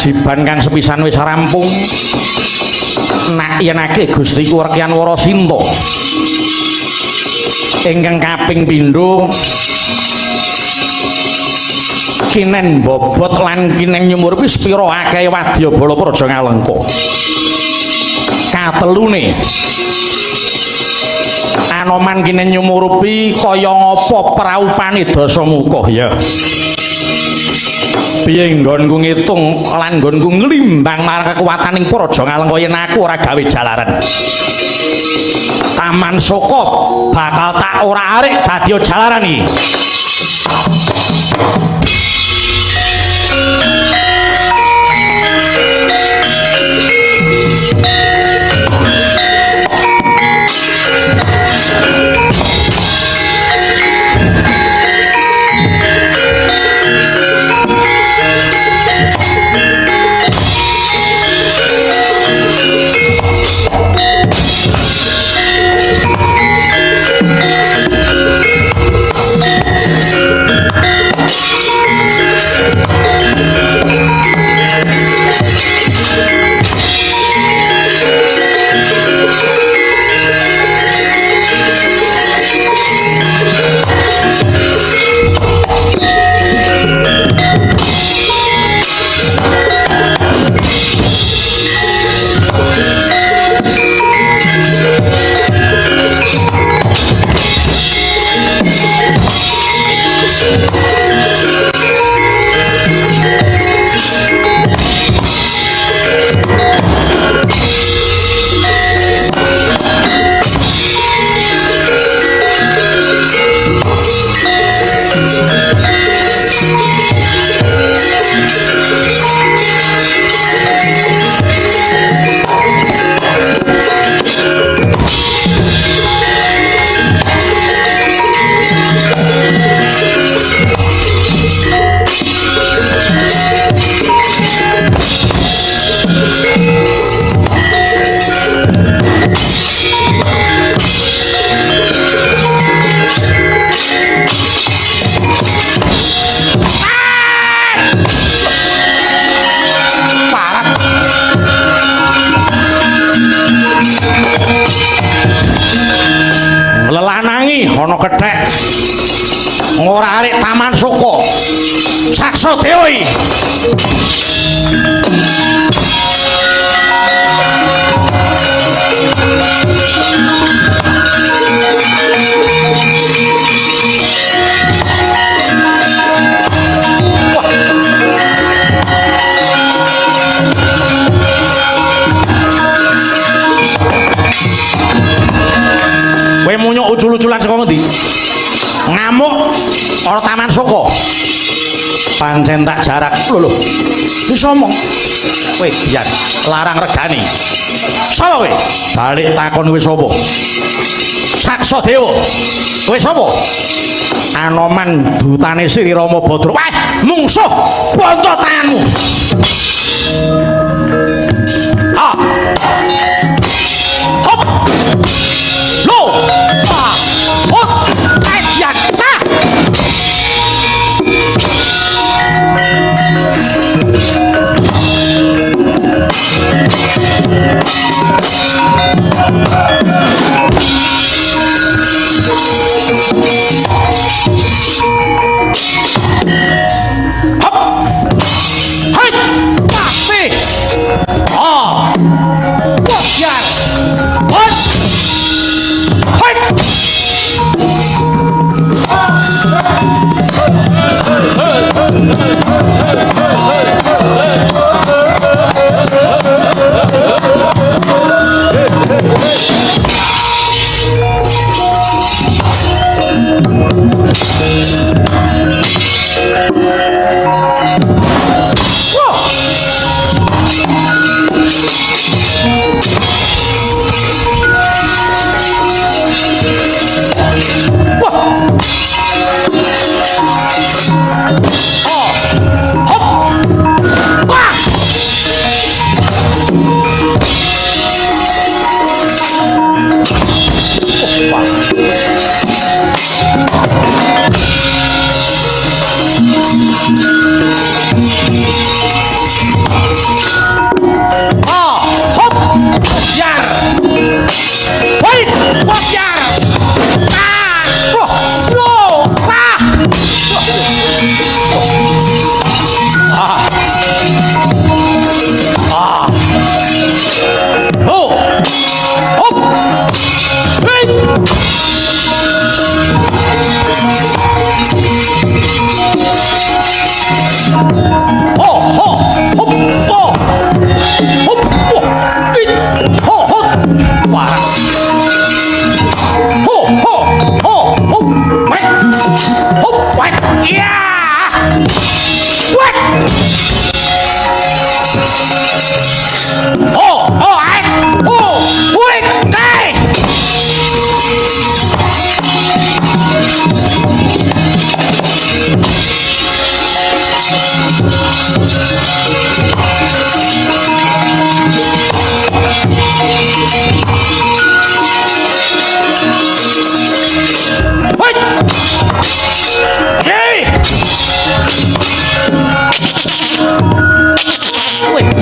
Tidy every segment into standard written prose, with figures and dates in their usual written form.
kewajiban kang sepisan wis rampung. Nak yenake Gusti Kuwarkian Warasinta ingkang kaping pindho kinen bobot lan kinen nyumurupi sepira akeh wadyabala praja Ngalengka. Katelune Anoman kinen nyumurupi kaya ngapa praupane Dasamuka ya. Piye nggonku ngitung lan nggonku nglimbang marang kekuwataning praja Ngalengka yen aku ora gawe jalaran. Taman Soko bakal tak ora arik dadi jalaran iki. Ana kethek ora arek Taman Soko Saksa Dewa kowe munyuk ucul-uculan saka ngendi? Ngamuk ana Taman Soko. Pancen tak jarak. Lho. Wis omong. Kowe biyen larang regani. Sapa kowe? Balik takon kowe sapa? Saksa Dewa. Kowe sapa? Anoman dutane Sri Rama Badra. Wah, mungsuh bontot tanganmu. Ah. Hop. Lo. Ah. Hop. Ayan. Ah. Hop. Hai. Pasti.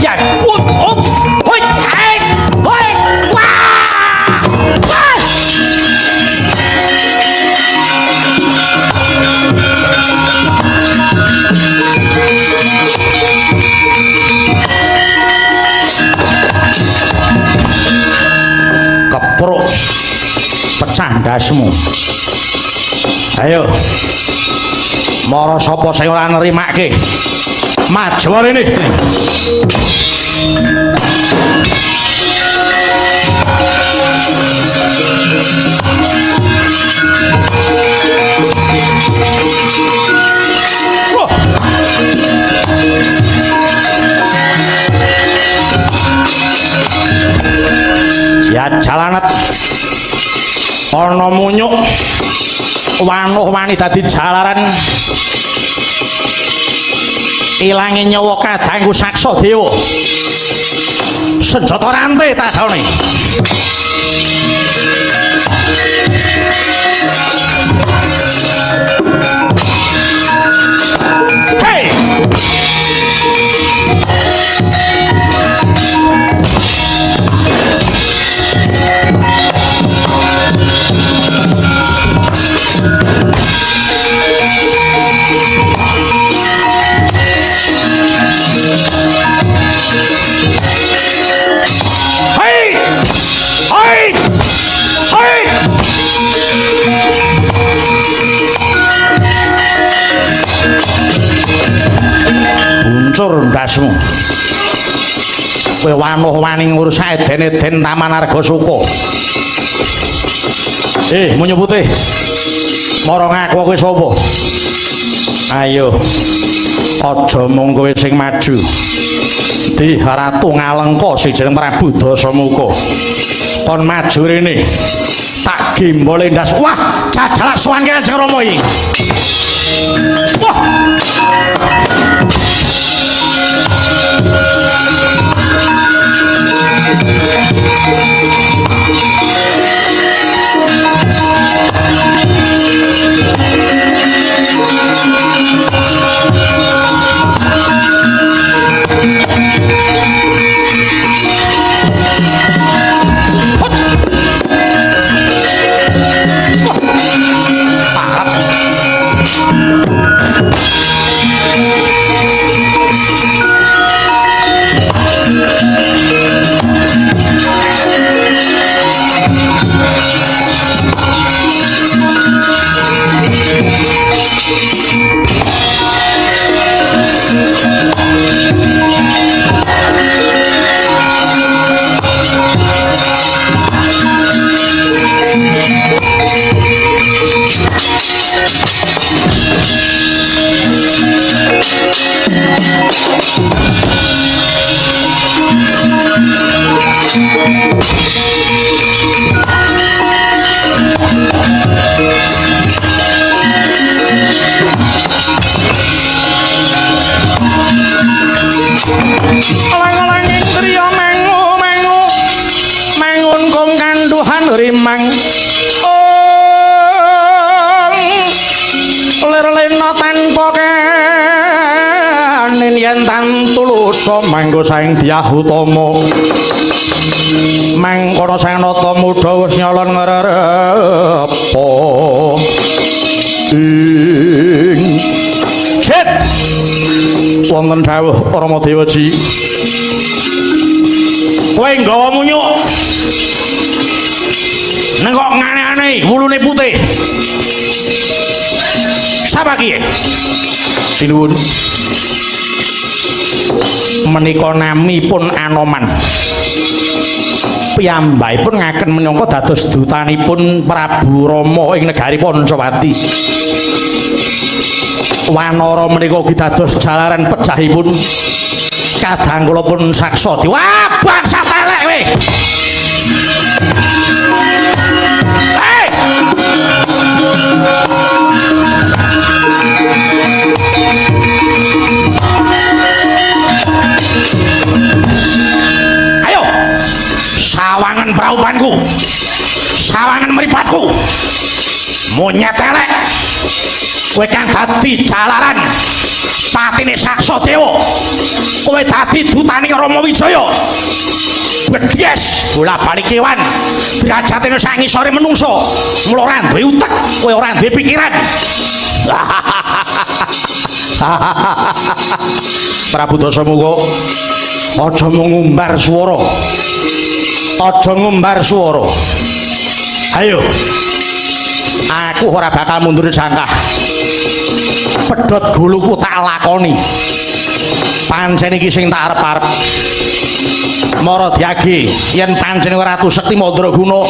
ya hoi hai hoi wah wah kepruk pecah ndasmu ayo mara sapa sing ora nrimake maju rene jalanet ana munyuk wanuh wani dadi jalaran ilange nyawa kadangku saksa dewa senjata rantai tadone hey buncur ndasmu kowe wanuh wani ngurus eden-eden Taman Argasuka munyu putih mara ngaku kowe sapa ayo aja mung kowe sing maju di Ratu Ngalengka Sijeneng Prabu Dasamuka kon maju rene tak gembole ndas wah jajalak sowan Kanjeng Rama iki wah rimang lir-lena tanpa kanen yen tantulusa manggo saing Dyah Utama mangkono sang nata mudha wis nyalon ngrerepa cet wonten dawuh Ramadewa Ji kowe nggawa munyuk neng kok ngane-ane wulune putih sapa kiye sinuwun menika namipun Anoman piyambakipun ngaken menyangka dados dutanipun Prabu Rama ing negari Pancawati wanara menika ugi dados jalaran pejahipun kadang kula pun saksa wah bangsa telek kowe ayo sawangan praupanku sawangan meripatku monyet elek kowe kang dadi jalaran patine Saksadewa, kowe dadi dutaning Rama Wijaya. Bedhes bola-balik kewan derajatene sak ngisore menungso, mula ora duwe utek, kowe ora duwe pikiran. Prabu Dasamuka, aja ngumbar swara. Aja ngumbar swara. Ayo. Aku ora bakal mundur jangkah. Pedhot guluku tak lakoni. Pancen iki sing tak arep-arep. Mara Dyagi, yen pancen Ratu Sekti Mandraguna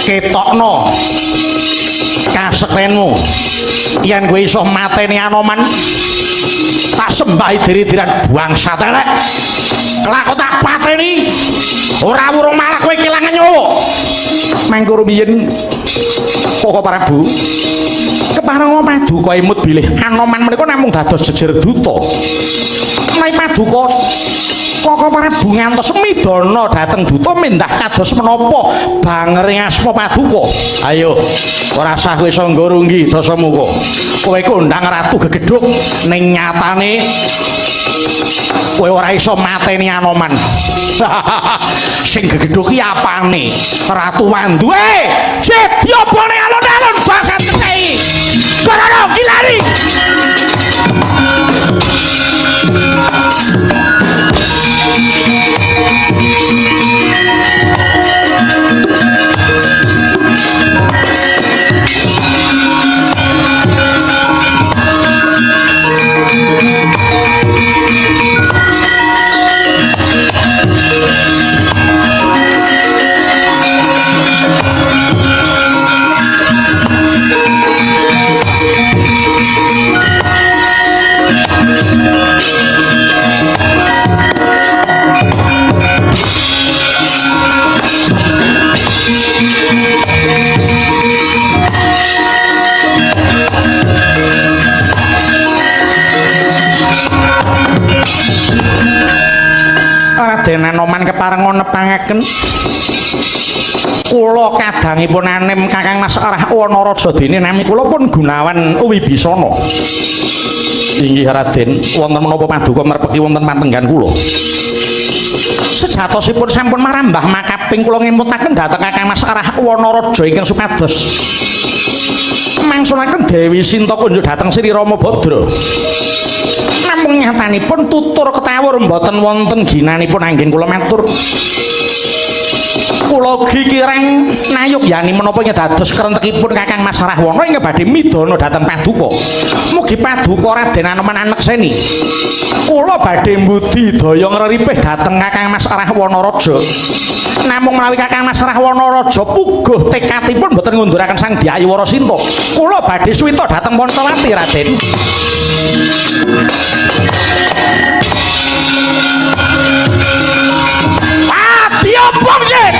ketokno kasektenmu, yen kowe iso mateni Anoman, tak sembahi diri-diran bangsa telek. Kelak tak pateni, ora wurung malah kowe kelangan nyawa. Mangko rumiyin Koko Prabu kepareng Paduka imut bilih Anoman menika namung dados jejer duta. Menawi Paduka Koko Prabu ngantos midana dhateng duta mindah kados menapa bangering asma Paduka. Ayo ora sah kowe sangga runggi Dasamuka. Kowe kondang Ratu Gegedhuk ning nyatane kowe ora iso mateni Anoman. Sing Gegedhuk ki apane? Ratu Wanduwe. Sedyabane alon-alon basa tekei. Barana gilari. Raden Anoman kepareng nepangaken kula kadangipun anem Kakang Mas Arah Wanaraja dene nami kula pun Gunawan Wibisana. Inggih Raden, wonten menapa Paduka merpeki wonten pantenggan kula. Sejatosipun sampun marambah makaping kula ngemutaken dhateng Kakang Mas Arah Wanaraja ingkang supados mangsulaken Dewi Sinta kunjuk dhateng Sri Rama Badra. Namung nyatanipun tutur ketawur mboten wonten ginanipun anggen kula matur. Kula kirang nayogani menapa dados krentekipun Kakang Mas Rahwana ingkang badhe midana dhateng Paduka. Mugi Paduka Raden Anoman anekseni. Kula badhe mbudidaya ngreripih dhateng Kakang Mas Rahwana-raja. Namung menawi Kakang Mas Rahwana-raja puguh tekadipun mboten ngunduraken Sang Dyayu Warasinta, kula badhe suwita dhateng Pancawati Raden. Diobong sih.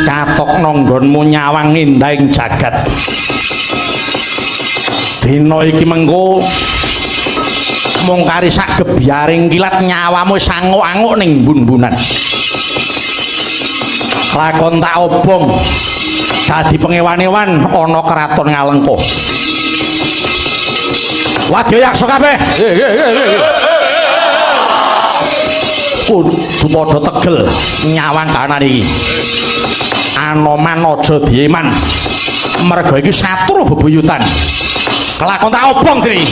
Katok nonggonmu nyawang nindahing jagat. Dina iki mengko mung kari sak gebyaring kilat nyawamu sanguk-anguk ning bun-bunan. Lakon tak obong dadi pengewan-ewan ana keraton Ngalengka. Wadyayaksa kabeh. Kudu padha tegel nyawang kahanan iki. Anoman aja dieman. Merga iki satru bebuyutan. Lakon tak obong dene.